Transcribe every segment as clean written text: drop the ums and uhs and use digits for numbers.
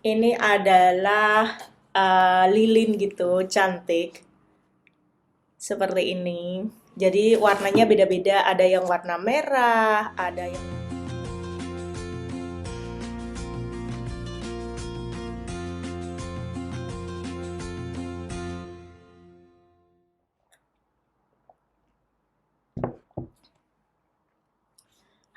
Ini adalah lilin gitu, cantik. Seperti ini. Jadi warnanya beda-beda, ada yang warna merah, ada yang...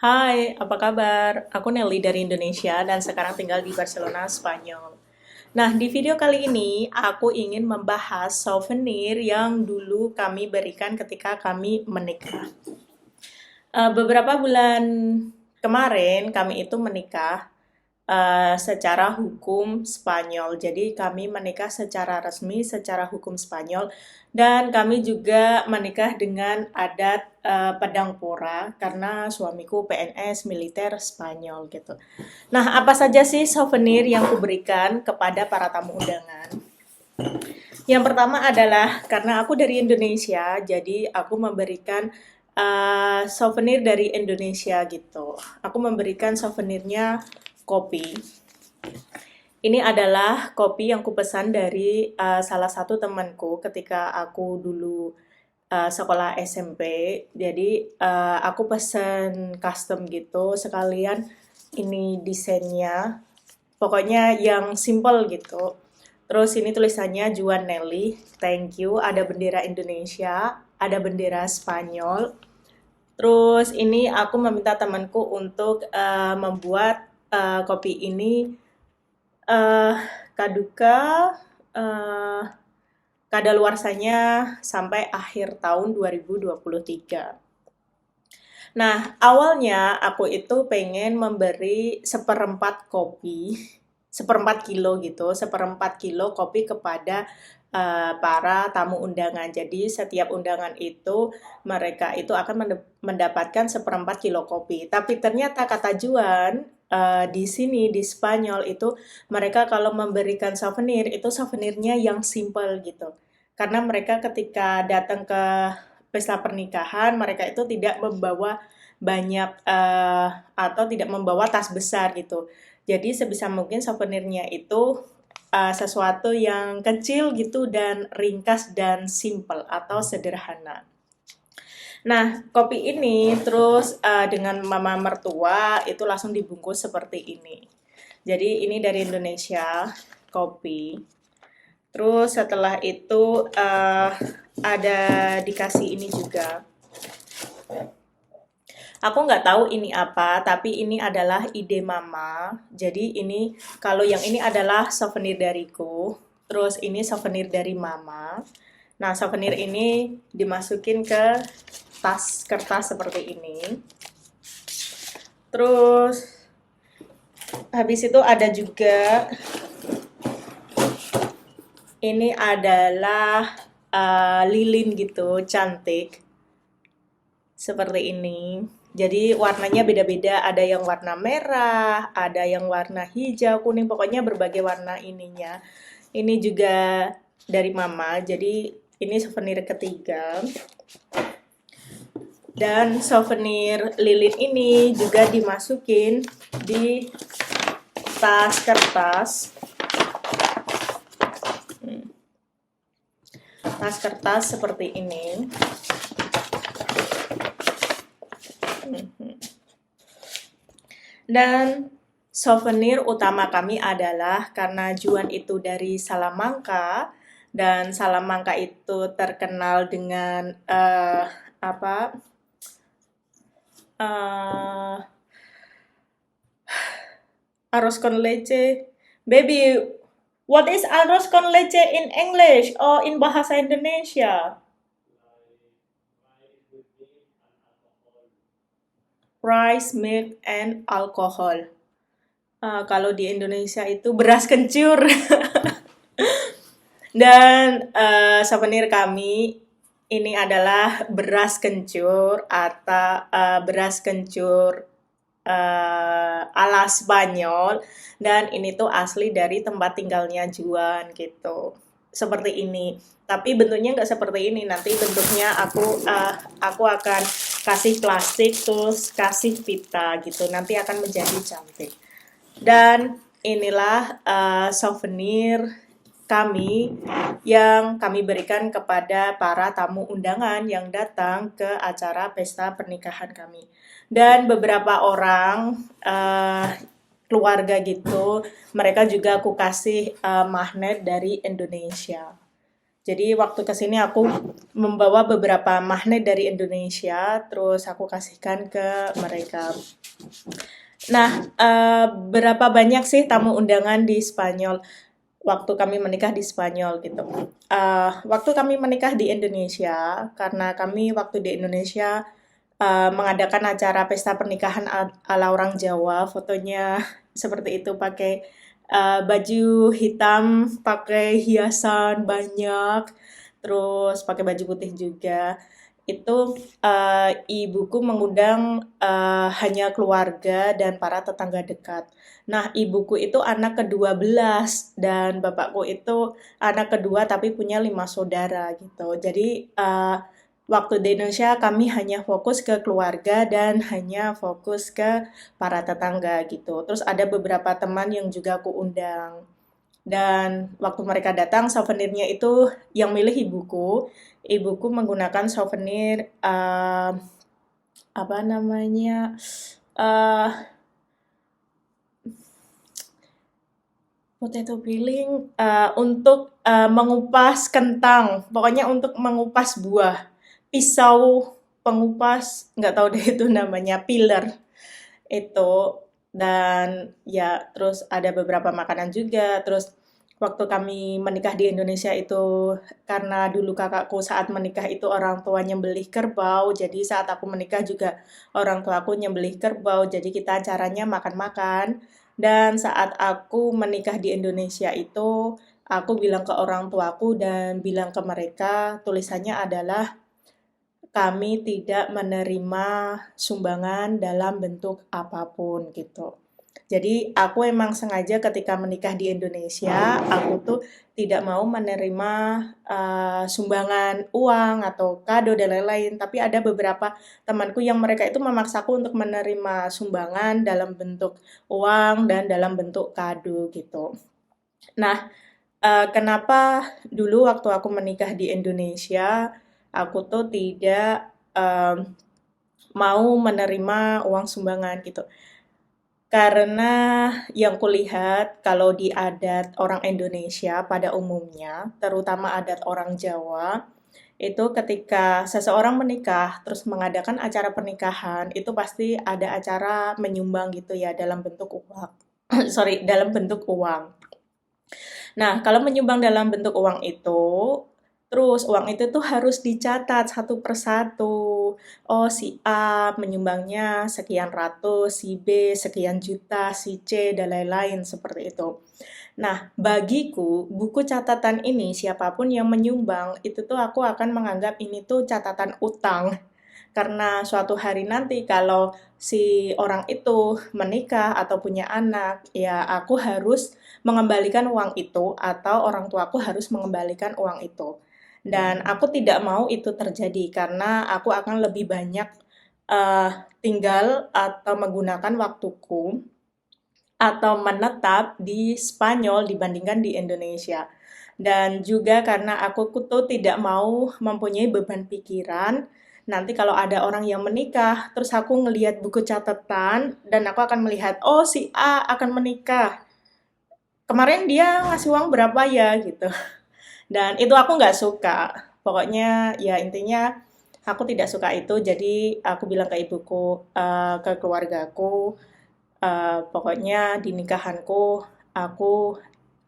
Hai, apa kabar? Aku Nelly dari Indonesia dan sekarang tinggal di Barcelona, Spanyol. Nah, di video kali ini aku ingin membahas souvenir yang dulu kami berikan ketika kami menikah. Beberapa bulan kemarin kami itu menikah secara hukum Spanyol. Jadi kami menikah secara resmi, secara hukum Spanyol, dan kami juga menikah dengan adat Padang Pora karena suamiku PNS militer Spanyol gitu. Nah, apa saja sih souvenir yang kuberikan kepada para tamu undangan? Yang pertama adalah karena aku dari Indonesia, jadi aku memberikan souvenir dari Indonesia gitu. Aku memberikan souvenirnya kopi. Ini adalah kopi yang kupesan dari salah satu temanku ketika aku dulu sekolah SMP. Jadi aku pesen custom gitu, sekalian ini desainnya. Pokoknya yang simple gitu. Terus ini tulisannya Juan Nelly, thank you. Ada bendera Indonesia, ada bendera Spanyol. Terus ini aku meminta temanku untuk membuat kopi ini eh kaduka eh kadaluarsanya sampai akhir tahun 2023. Nah, awalnya aku itu pengen memberi seperempat kopi, seperempat kilo gitu, seperempat kilo kopi kepada para tamu undangan. Jadi setiap undangan itu mereka itu akan mendapatkan seperempat kilo kopi. Tapi ternyata kata Juan di sini di Spanyol itu mereka kalau memberikan souvenir itu souvenirnya yang simple gitu. Karena mereka ketika datang ke pesta pernikahan mereka itu tidak membawa banyak atau tidak membawa tas besar gitu. Jadi sebisa mungkin souvenirnya itu sesuatu yang kecil gitu dan ringkas dan simple atau sederhana. Nah, kopi ini terus dengan mama mertua itu langsung dibungkus seperti ini. Jadi ini dari Indonesia, kopi. Terus setelah itu ada dikasih ini juga. Aku nggak tahu ini apa, tapi ini adalah ide mama. Jadi ini, kalau yang ini adalah souvenir dariku, terus ini souvenir dari mama. Nah, souvenir ini dimasukin ke tas kertas seperti ini. Terus, habis itu ada juga, ini adalah lilin gitu, cantik. Seperti ini. Jadi warnanya beda-beda, ada yang warna merah, ada yang warna hijau, kuning, pokoknya berbagai warna ininya. Ini juga dari mama, jadi ini souvenir ketiga. Dan souvenir lilin ini juga dimasukin di tas kertas. Tas kertas seperti ini. Dan souvenir utama kami adalah karena Juan itu dari Salamanca dan Salamanca itu terkenal dengan apa eh, arroz con leche. Baby, what is arroz con leche in English or in bahasa Indonesia? Rice, milk, and alcohol. Kalau di Indonesia itu beras kencur. Dan souvenir kami ini adalah beras kencur atau beras kencur ala Spanyol, dan ini tuh asli dari tempat tinggalnya Juan gitu. Seperti ini. Tapi bentuknya nggak seperti ini. Nanti bentuknya aku akan kasih plastik terus kasih pita gitu. Nanti akan menjadi cantik. Dan inilah souvenir kami yang kami berikan kepada para tamu undangan yang datang ke acara pesta pernikahan kami. Dan beberapa orang keluarga gitu, mereka juga aku kasih magnet dari Indonesia. Jadi waktu kesini aku membawa beberapa magnet dari Indonesia, terus aku kasihkan ke mereka. Nah, berapa banyak sih tamu undangan di Spanyol waktu kami menikah di Spanyol gitu. Waktu kami menikah di Indonesia, karena kami waktu di Indonesia mengadakan acara pesta pernikahan ala orang Jawa, fotonya seperti itu pakai baju hitam, pakai hiasan banyak, terus pakai baju putih juga. Itu ibuku mengundang hanya keluarga dan para tetangga dekat. Nah, ibuku itu anak ke-12 dan bapakku itu anak kedua tapi punya 5 saudara gitu. Jadi waktu di Indonesia kami hanya fokus ke keluarga dan hanya fokus ke para tetangga gitu. Terus ada beberapa teman yang juga aku undang. Dan waktu mereka datang, souvenirnya itu yang milih ibuku. Ibuku menggunakan souvenir apa namanya? eh Potato peeling untuk mengupas kentang, pokoknya untuk mengupas buah. Pisau pengupas, nggak tahu deh itu namanya, peeler itu. Dan ya terus ada beberapa makanan juga. Terus waktu kami menikah di Indonesia itu, karena dulu kakakku saat menikah itu orang tua nyembelih kerbau, jadi saat aku menikah juga orang tuaku nyembelih kerbau, jadi kita acaranya makan-makan. Dan saat aku menikah di Indonesia itu, aku bilang ke orang tuaku dan bilang ke mereka, tulisannya adalah kami tidak menerima sumbangan dalam bentuk apapun gitu. Jadi aku emang sengaja ketika menikah di Indonesia, aku tuh tidak mau menerima sumbangan uang atau kado dan lain-lain. Tapi ada beberapa temanku yang mereka itu memaksaku untuk menerima sumbangan dalam bentuk uang dan dalam bentuk kado gitu. Nah, kenapa dulu waktu aku menikah di Indonesia, aku tuh tidak mau menerima uang sumbangan gitu. Karena yang kulihat kalau di adat orang Indonesia pada umumnya, terutama adat orang Jawa, itu ketika seseorang menikah terus mengadakan acara pernikahan, itu pasti ada acara menyumbang gitu ya dalam bentuk uang. Sorry, dalam bentuk uang. Nah, kalau menyumbang dalam bentuk uang itu, terus uang itu tuh harus dicatat satu persatu. Oh, si A menyumbangnya sekian ratus, si B sekian juta, si C, dan lain-lain seperti itu. Nah, bagiku, buku catatan ini, siapapun yang menyumbang, itu tuh aku akan menganggap ini tuh catatan utang. Karena suatu hari nanti kalau si orang itu menikah atau punya anak, ya aku harus mengembalikan uang itu atau orang tuaku harus mengembalikan uang itu. Dan aku tidak mau itu terjadi karena aku akan lebih banyak eh, tinggal atau menggunakan waktuku atau menetap di Spanyol dibandingkan di Indonesia. Dan juga karena aku tuh tidak mau mempunyai beban pikiran, nanti kalau ada orang yang menikah, terus aku ngelihat buku catatan, dan aku akan melihat, oh si A akan menikah, kemarin dia ngasih uang berapa ya gitu. Dan itu aku nggak suka. Pokoknya ya intinya aku tidak suka itu, jadi aku bilang ke ibuku, ke keluargaku, pokoknya di nikahanku, aku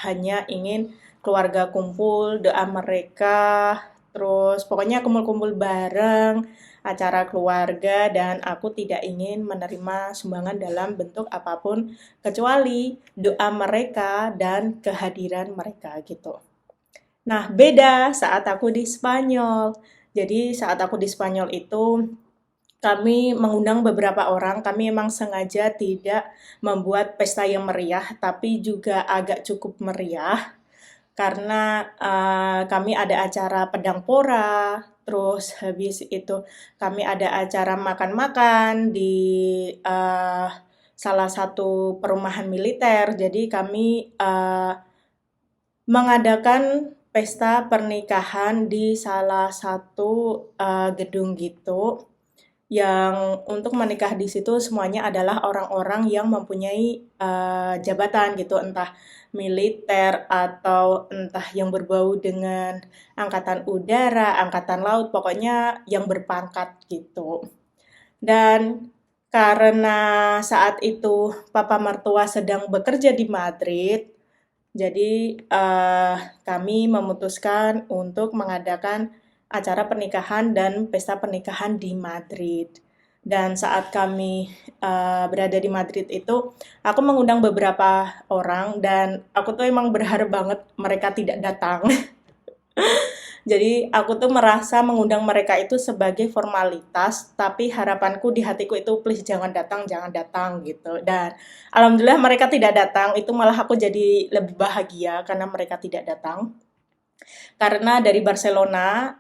hanya ingin keluarga kumpul, doa mereka, terus pokoknya kumpul-kumpul bareng, acara keluarga, dan aku tidak ingin menerima sumbangan dalam bentuk apapun, kecuali doa mereka dan kehadiran mereka gitu. Nah, beda saat aku di Spanyol. Jadi saat aku di Spanyol itu kami mengundang beberapa orang, kami memang sengaja tidak membuat pesta yang meriah, tapi juga agak cukup meriah, karena kami ada acara pedang pora, terus habis itu kami ada acara makan-makan di salah satu perumahan militer. Jadi kami mengadakan pesta pernikahan di salah satu gedung gitu, yang untuk menikah di situ semuanya adalah orang-orang yang mempunyai jabatan gitu, entah militer atau entah yang berbau dengan angkatan udara, angkatan laut, pokoknya yang berpangkat gitu. Dan karena saat itu papa mertua sedang bekerja di Madrid, jadi kami memutuskan untuk mengadakan acara pernikahan dan pesta pernikahan di Madrid. Dan saat kami berada di Madrid itu, aku mengundang beberapa orang dan aku tuh emang berharap banget mereka tidak datang. Jadi aku tuh merasa mengundang mereka itu sebagai formalitas, tapi harapanku di hatiku itu please jangan datang gitu. Dan alhamdulillah mereka tidak datang, itu malah aku jadi lebih bahagia karena mereka tidak datang. Karena dari Barcelona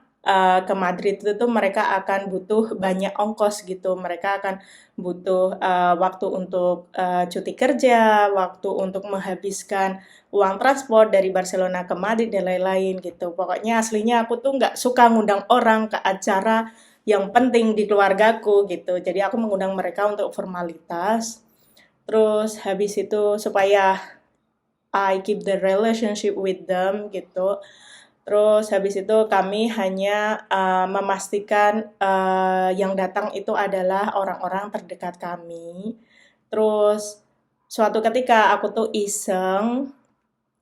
ke Madrid itu tuh mereka akan butuh banyak ongkos gitu. Mereka akan butuh waktu untuk cuti kerja, waktu untuk menghabiskan uang transport dari Barcelona ke Madrid dan lain-lain gitu. Pokoknya aslinya aku tuh nggak suka ngundang orang ke acara yang penting di keluargaku gitu. Jadi aku mengundang mereka untuk formalitas. Terus habis itu supaya I keep the relationship with them gitu. Terus habis itu kami hanya memastikan yang datang itu adalah orang-orang terdekat kami. Terus suatu ketika aku tuh iseng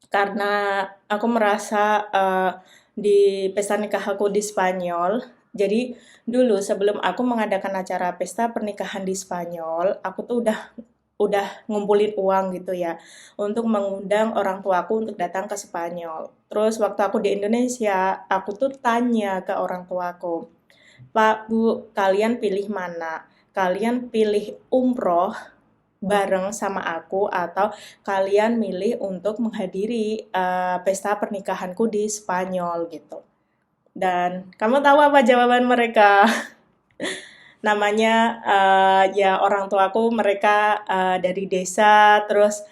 karena aku merasa di pesta nikah aku di Spanyol. Jadi dulu sebelum aku mengadakan acara pesta pernikahan di Spanyol, aku tuh udah ngumpulin uang gitu ya untuk mengundang orang tuaku untuk datang ke Spanyol. Terus waktu aku di Indonesia, aku tuh tanya ke orang tuaku, Pak, Bu, kalian pilih mana? Kalian pilih umroh bareng sama aku atau kalian milih untuk menghadiri pesta pernikahanku di Spanyol gitu. Dan kamu tahu apa jawaban mereka? Namanya ya orang tuaku mereka dari desa, terus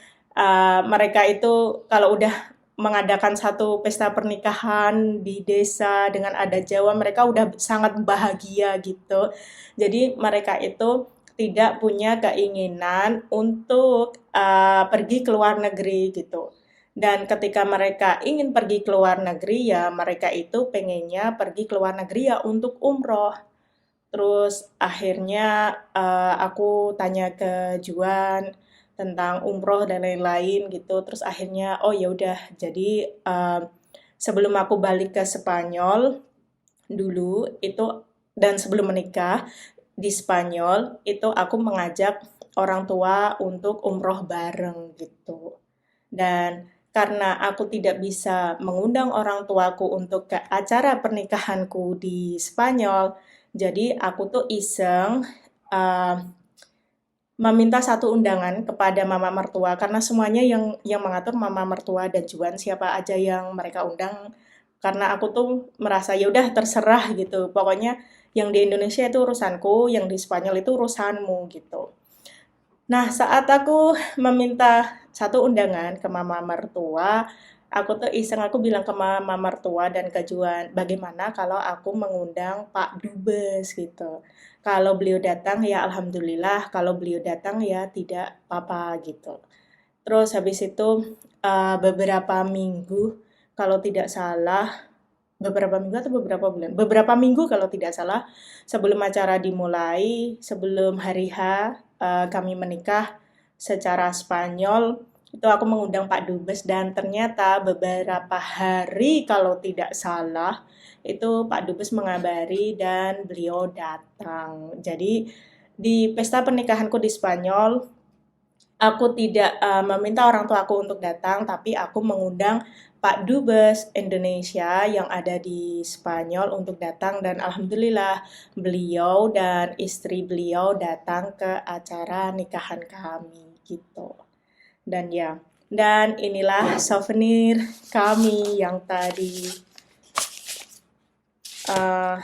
mereka itu kalau udah mengadakan satu pesta pernikahan di desa dengan adat Jawa, mereka udah sangat bahagia gitu. Jadi mereka itu tidak punya keinginan untuk pergi ke luar negeri gitu. Dan ketika mereka ingin pergi ke luar negeri ya mereka itu pengennya pergi ke luar negeri ya untuk umroh. Terus akhirnya aku tanya ke Juan tentang umroh dan lain-lain gitu. Terus akhirnya oh ya udah jadi sebelum aku balik ke Spanyol dulu itu dan sebelum menikah di Spanyol itu aku mengajak orang tua untuk umroh bareng gitu. Dan karena aku tidak bisa mengundang orang tuaku untuk ke acara pernikahanku di Spanyol, jadi aku tuh iseng uh, meminta satu undangan kepada mama mertua karena semuanya yang mengatur mama mertua dan Juan siapa aja yang mereka undang karena aku tuh merasa ya udah terserah gitu. Pokoknya yang di Indonesia itu urusanku, yang di Spanyol itu urusanmu gitu. Nah, saat aku meminta satu undangan ke mama mertua, aku tuh iseng aku bilang ke mama mertua dan ke Juan, bagaimana kalau aku mengundang Pak Dubes gitu. Kalau beliau datang ya alhamdulillah, kalau beliau datang ya tidak apa-apa gitu. Terus habis itu beberapa minggu kalau tidak salah, beberapa minggu atau beberapa bulan? Beberapa minggu kalau tidak salah, sebelum acara dimulai, sebelum hari H, kami menikah secara Spanyol, itu aku mengundang Pak Dubes dan ternyata beberapa hari kalau tidak salah, itu Pak Dubes mengabari dan beliau datang. Jadi di pesta pernikahanku di Spanyol, aku tidak meminta orang tua aku untuk datang, tapi aku mengundang Pak Dubes Indonesia yang ada di Spanyol untuk datang dan alhamdulillah beliau dan istri beliau datang ke acara nikahan kami gitu. Dan ya, dan inilah souvenir kami yang tadi uh,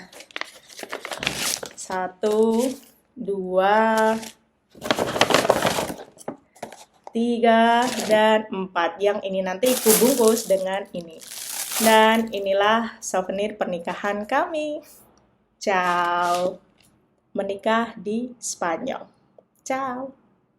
satu, dua, 3, dan 4. Yang ini nanti kubungkus dengan ini. Dan inilah souvenir pernikahan kami. Ciao. Menikah di Spanyol. Ciao.